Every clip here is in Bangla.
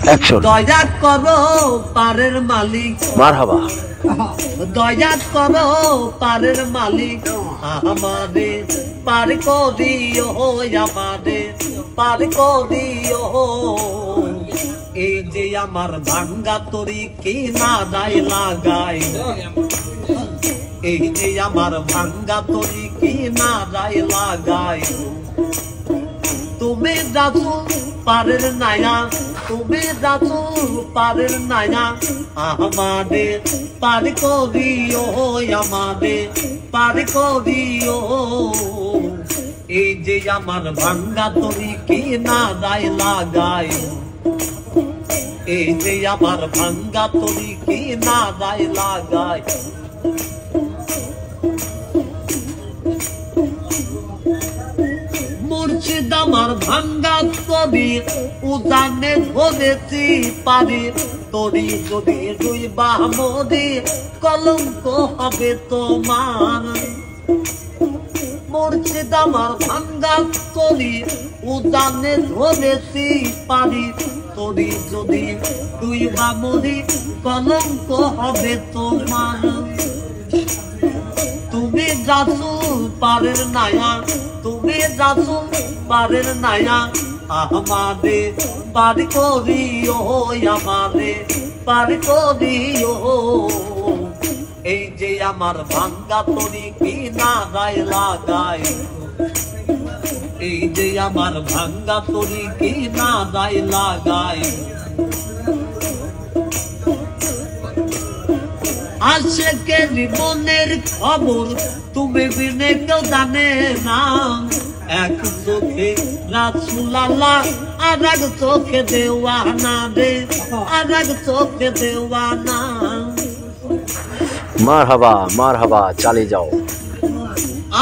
দয়া করো পারের মালিক, মারহাবা। দয়া করো পারের মালিক, আমারে পার করিও, আমারে পার করিও। এই যে আমার ভাঙ্গা তরি কি না দায় লাগাই, এই যে আমার ভাঙ্গা তরি কি না দায় লাগাই। তুমি যাচ্ছো পারের নায়া, তুমি যাচ্ছো পারের নায়া, আমাদের পার করিও, আমাদের পার করিও। এই যে আমার ভাঙ্গা তরি কি না দায় লাগাই, এই যে আমার ভাঙ্গা তরি কি না দায় লাগাই। মুর্শিদ আমার ভাঙ্গা তরি উজানে ধরেছি পারি, তরি যদি দুই বামরি কলঙ্ক হবে তোমার। মুর্শিদ আমার ভাঙ্গা তরি উজানে ধরেছি পারি, তরি যদি দুই বামরি কলঙ্ক হবে তোমার। তুমি যাচ্ছো পারের নায়া, তুমি যাচ্ছো পারের নায়া, আমাদের পার করিও, আমাদের পার করিও। এই যে আমার ভাঙ্গা তরি কি না দায় লাগাই, এই যে আমার ভাঙ্গা তরি কি না দায় লাগাই। আশেকের জীবনের খবর তুমি বিনে কেউ জানে না, এক চোখে রাসূল আল্লাহ আর এক চোখে দেওয়ানা রে, আর এক চোখে দেওয়ানা। মারহাবা মারহাবা, চালিয়ে যাও।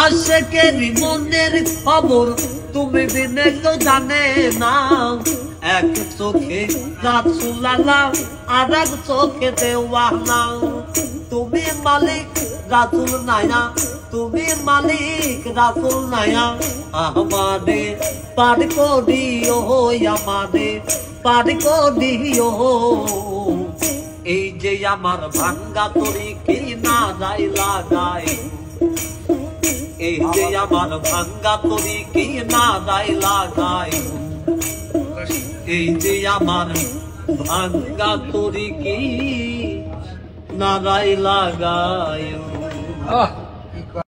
আশেকের জীবনের খবর তুমি বিনে কেউ জানে না, এক চোখে রাসূল আল্লাহ আর এক চোখে দেওয়ানা। তুমি মালিক রাসূল নায়া, তুমি মালিক রাসূল নায়া, আমাদের পার করিও, আমাদের পার করিও। এই যে আমার ভাঙ্গা তরি কি না দায় লাগাই, এই যে আমার ভাঙ্গা তরি কি না দায় লাগাই। এই যে আমার ভাঙ্গা তরি কি না দায় লাগাই।